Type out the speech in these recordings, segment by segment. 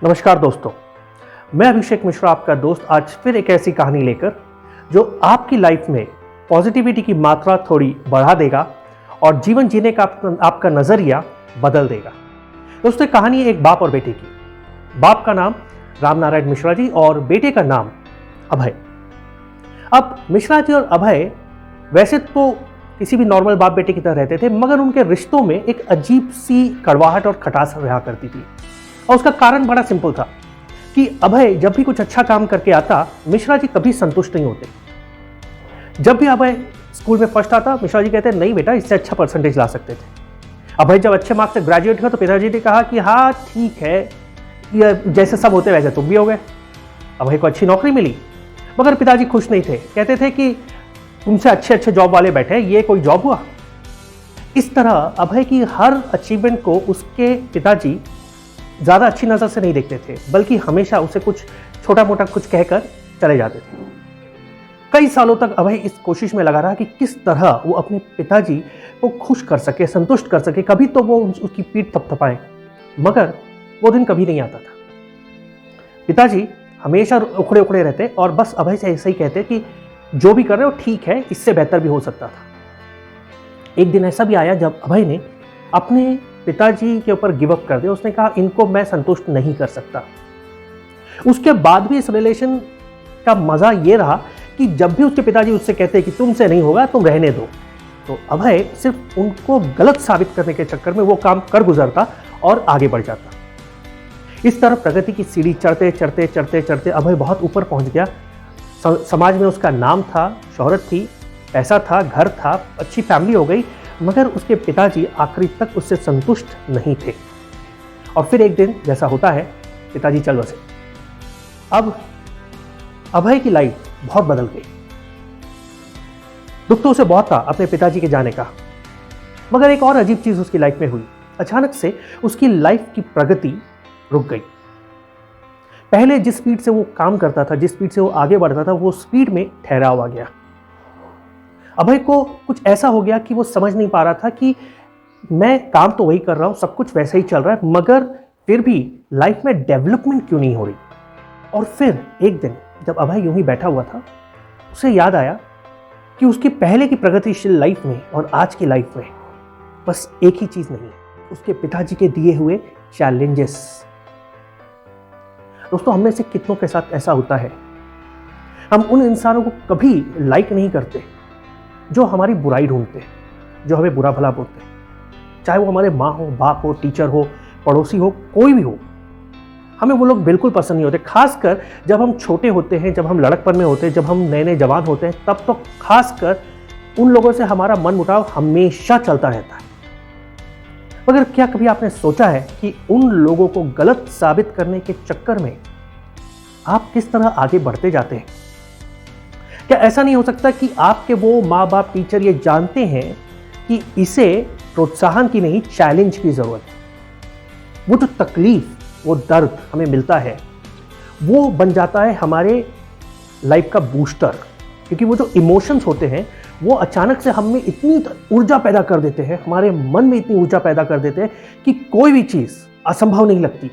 नमस्कार दोस्तों, मैं अभिषेक मिश्रा आपका दोस्त आज फिर एक ऐसी कहानी लेकर जो आपकी लाइफ में पॉजिटिविटी की मात्रा थोड़ी बढ़ा देगा और जीवन जीने का आपका नज़रिया बदल देगा। दोस्तों, कहानी है एक बाप और बेटे की। बाप का नाम राम नारायण मिश्रा जी और बेटे का नाम अभय। अब मिश्रा जी और अभय वैसे तो किसी भी नॉर्मल बाप बेटे की तरह रहते थे, मगर उनके रिश्तों में एक अजीब सी कड़वाहट और खटास रहा करती थी। और उसका कारण बड़ा सिंपल था कि अभय जब भी कुछ अच्छा काम करके आता, मिश्रा जी कभी संतुष्ट नहीं होते। जब भी अभय स्कूल में फर्स्ट आता, मिश्रा जी कहते नहीं बेटा, इससे अच्छा परसेंटेज ला सकते थे। अभय जब अच्छे मार्क्स से ग्रेजुएट हुआ तो पिताजी ने कहा कि हाँ ठीक है, ये जैसे सब होते वैसे तुम भी हो गए। अभय को अच्छी नौकरी मिली, मगर पिताजी खुश नहीं थे। कहते थे कि तुमसे अच्छे अच्छे जॉब वाले बैठे, ये कोई जॉब हुआ। इस तरह अभय की हर अचीवमेंट को उसके पिताजी ज़्यादा अच्छी नज़र से नहीं देखते थे, बल्कि हमेशा उसे कुछ छोटा मोटा कुछ कहकर चले जाते थे। कई सालों तक अभय इस कोशिश में लगा रहा कि किस तरह वो अपने पिताजी को खुश कर सके, संतुष्ट कर सके, कभी तो वो उसकी पीठ थपथपाए, मगर वो दिन कभी नहीं आता था। पिताजी हमेशा उखड़े उखड़े रहते और बस अभय से ऐसे ही कहते कि जो भी कर रहे हो ठीक है, इससे बेहतर भी हो सकता था। एक दिन ऐसा भी आया जब अभय ने अपने पिताजी के ऊपर गिव अप कर दिया। उसने कहा इनको मैं संतुष्ट नहीं कर सकता। उसके बाद भी इस रिलेशन का मजा ये रहा कि जब भी उसके पिताजी उससे कहते कि तुमसे नहीं होगा, तुम रहने दो, तो अभय सिर्फ उनको गलत साबित करने के चक्कर में वो काम कर गुजरता और आगे बढ़ जाता। इस तरह प्रगति की सीढ़ी चढ़ते चढ़ते चढ़ते चढ़ते अभय बहुत ऊपर पहुंच गया। समाज में उसका नाम था, शोहरत थी, पैसा था, घर था, अच्छी फैमिली हो गई, मगर उसके पिताजी आखिरी तक उससे संतुष्ट नहीं थे। और फिर एक दिन जैसा होता है, पिताजी चल बसे। अब अभय की लाइफ बहुत बदल गई। दुख तो उसे बहुत था अपने पिताजी के जाने का, मगर एक और अजीब चीज उसकी लाइफ में हुई। अचानक से उसकी लाइफ की प्रगति रुक गई। पहले जिस स्पीड से वो काम करता था, जिस स्पीड से वो आगे बढ़ता था, वो स्पीड में ठहराव आ गया। अभय को कुछ ऐसा हो गया कि वो समझ नहीं पा रहा था कि मैं काम तो वही कर रहा हूँ, सब कुछ वैसे ही चल रहा है, मगर फिर भी लाइफ में डेवलपमेंट क्यों नहीं हो रही। और फिर एक दिन जब अभय यूं ही बैठा हुआ था, उसे याद आया कि उसकी पहले की प्रगतिशील लाइफ में और आज की लाइफ में बस एक ही चीज नहीं, उसके पिताजी के दिए हुए चैलेंजेस। दोस्तों, हम में से कितनों के साथ ऐसा होता है, हम उन इंसानों को कभी लाइक नहीं करते जो हमारी बुराई ढूंढते हैं, जो हमें बुरा भला बोलते हैं, चाहे वो हमारे माँ हो, बाप हो, टीचर हो, पड़ोसी हो, कोई भी हो। हमें वो लोग बिल्कुल पसंद नहीं होते। खासकर जब हम छोटे होते हैं, जब हम लड़कपन में होते हैं, जब हम नए नए जवान होते हैं, तब तो खासकर उन लोगों से हमारा मन मुटाव हमेशा चलता रहता है। मगर क्या कभी आपने सोचा है कि उन लोगों को गलत साबित करने के चक्कर में आप किस तरह आगे बढ़ते जाते हैं? क्या ऐसा नहीं हो सकता कि आपके वो माँ बाप, टीचर ये जानते हैं कि इसे प्रोत्साहन की नहीं, चैलेंज की जरूरत है। वो जो तकलीफ, वो दर्द हमें मिलता है, वो बन जाता है हमारे लाइफ का बूस्टर। क्योंकि वो जो इमोशंस होते हैं, वो अचानक से हम में इतनी ऊर्जा पैदा कर देते हैं, हमारे मन में इतनी ऊर्जा पैदा कर देते हैं कि कोई भी चीज़ असंभव नहीं लगती।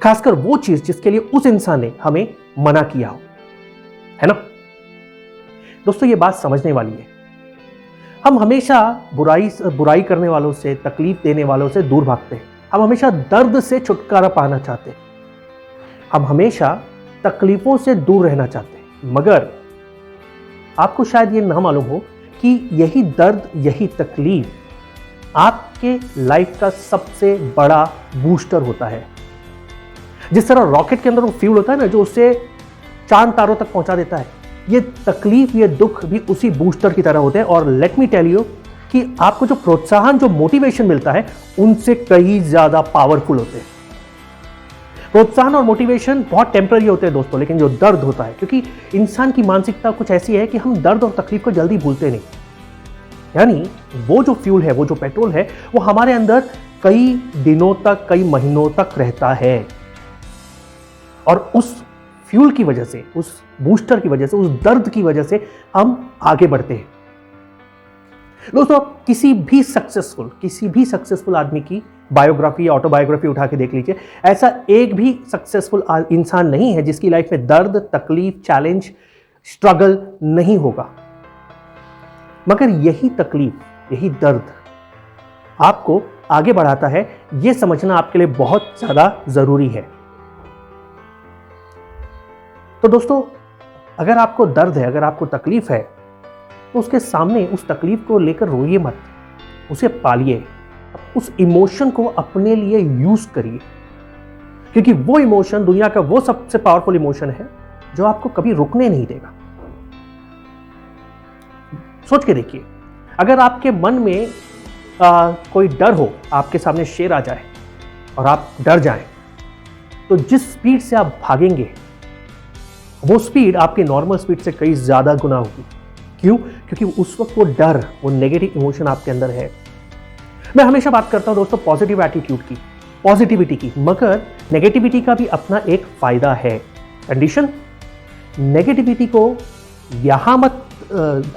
खासकर वो चीज़ जिसके लिए उस इंसान ने हमें मना किया हो, है ना। दोस्तों, ये बात समझने वाली है। हम हमेशा बुराई करने वालों से, तकलीफ देने वालों से दूर भागते हैं। हम हमेशा दर्द से छुटकारा पाना चाहते हैं। हम हमेशा तकलीफों से दूर रहना चाहते हैं। मगर आपको शायद ये ना मालूम हो कि यही दर्द, यही तकलीफ आपके लाइफ का सबसे बड़ा बूस्टर होता है। जिस तरह रॉकेट के अंदर वो फ्यूल होता है ना, जो उसे चांद तारों तक पहुंचा देता है, ये तकलीफ, ये दुख भी उसी बूस्टर की तरह होते हैं। और लेट मी टेल यू कि आपको जो प्रोत्साहन, जो मोटिवेशन मिलता है, उनसे कहीं ज्यादा पावरफुल होते हैं। प्रोत्साहन और मोटिवेशन बहुत टेम्पररी होते हैं दोस्तों, लेकिन जो दर्द होता है, क्योंकि इंसान की मानसिकता कुछ ऐसी है कि हम दर्द और तकलीफ को जल्दी भूलते नहीं। यानी वो जो फ्यूल है, वो जो पेट्रोल है, वो हमारे अंदर कई दिनों तक, कई महीनों तक रहता है। और उस फ्यूल की वजह से, उस बूस्टर की वजह से, उस दर्द की वजह से हम आगे बढ़ते हैं। दोस्तों आप किसी भी सक्सेसफुल आदमी की बायोग्राफी या ऑटोबायोग्राफी उठा के देख लीजिए, ऐसा एक भी सक्सेसफुल इंसान नहीं है जिसकी लाइफ में दर्द, तकलीफ, चैलेंज, स्ट्रगल नहीं होगा। मगर यही तकलीफ, यही दर्द आपको आगे बढ़ाता है, यह समझना आपके लिए बहुत ज्यादा जरूरी है। तो दोस्तों, अगर आपको दर्द है, अगर आपको तकलीफ है, तो उसके सामने उस तकलीफ को लेकर रोइए मत, उसे पालिए, उस इमोशन को अपने लिए यूज करिए, क्योंकि वो इमोशन दुनिया का वो सबसे पावरफुल इमोशन है जो आपको कभी रुकने नहीं देगा। सोच के देखिए, अगर आपके मन में कोई डर हो, आपके सामने शेर आ जाए और आप डर जाएं, तो जिस स्पीड से आप भागेंगे वो स्पीड आपकी नॉर्मल स्पीड से कई ज्यादा गुना होगी। क्यों? क्योंकि उस वक्त वो डर, वो नेगेटिव इमोशन आपके अंदर है। मैं हमेशा बात करता हूं दोस्तों पॉजिटिव एटीट्यूड की, पॉजिटिविटी की, मगर नेगेटिविटी का भी अपना एक फायदा है। कंडीशन, नेगेटिविटी को यहां मत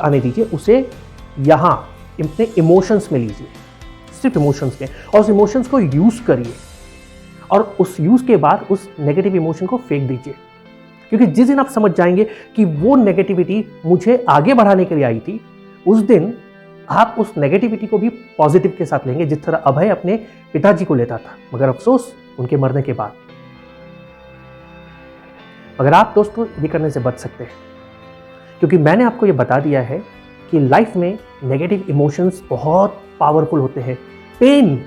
आने दीजिए, उसे यहां अपने इमोशंस में लीजिए, सिर्फ इमोशंस में, और उस इमोशंस को यूज करिए, और उस यूज के बाद उस नेगेटिव इमोशन को फेंक दीजिए। क्योंकि जिस दिन आप समझ जाएंगे कि वो नेगेटिविटी मुझे आगे बढ़ाने के लिए आई थी, उस दिन आप उस नेगेटिविटी को भी पॉजिटिव के साथ लेंगे, जिस तरह अभय अपने पिताजी को लेता था, मगर अफसोस उनके मरने के बाद। मगर आप दोस्तों ये करने से बच सकते हैं, क्योंकि मैंने आपको ये बता दिया है कि लाइफ में नेगेटिव इमोशंस बहुत पावरफुल होते हैं। पेन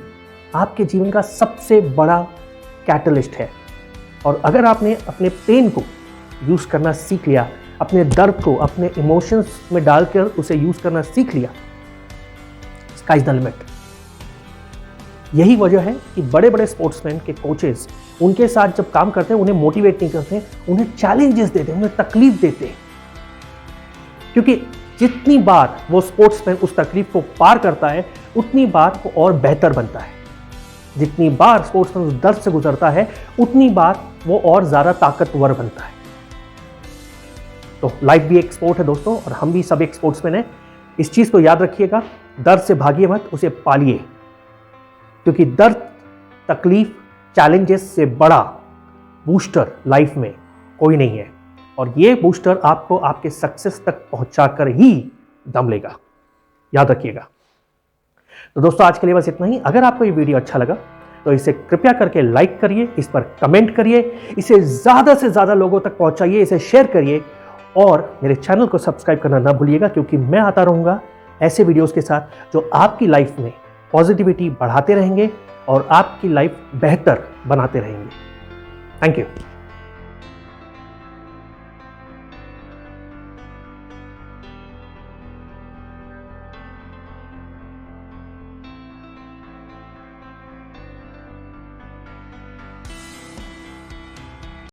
आपके जीवन का सबसे बड़ा कैटलिस्ट है, और अगर आपने अपने पेन को यूज करना सीख लिया, अपने दर्द को अपने इमोशंस में डालकर उसे यूज करना सीख लिया, स्काई इज द लिमिट। यही वजह है कि बड़े बड़े स्पोर्ट्समैन के कोचेस उनके साथ जब काम करते हैं, उन्हें मोटिवेट नहीं करते, उन्हें चैलेंजेस देते, उन्हें तकलीफ देते, क्योंकि जितनी बार वो स्पोर्ट्समैन उस तकलीफ को पार करता है, उतनी बार वो और बेहतर बनता है। जितनी बार स्पोर्ट्समैन उस दर्द से गुजरता है, उतनी बार वो और ज्यादा ताकतवर बनता है। तो लाइफ भी एक स्पोर्ट है दोस्तों, और हम भी सब एक स्पोर्ट्समैन हैं। इस चीज को याद रखिएगा, दर्द से भागिए मत, उसे पालिए, क्योंकि दर्द, तकलीफ, चैलेंजेस से बड़ा बूस्टर लाइफ में कोई नहीं है, और ये बूस्टर आपको आपके सक्सेस तक पहुंचाकर ही दम लेगा, याद रखिएगा। तो दोस्तों आज के लिए बस इतना ही। अगर आपको ये वीडियो अच्छा लगा तो इसे कृपया करके लाइक करिए, इस पर कमेंट करिए, इसे ज़्यादा से ज़्यादा लोगों तक पहुंचाइए, इसे शेयर करिए, और मेरे चैनल को सब्सक्राइब करना ना भूलिएगा, क्योंकि मैं आता रहूँगा ऐसे वीडियोस के साथ जो आपकी लाइफ में पॉजिटिविटी बढ़ाते रहेंगे और आपकी लाइफ बेहतर बनाते रहेंगे। Thank you.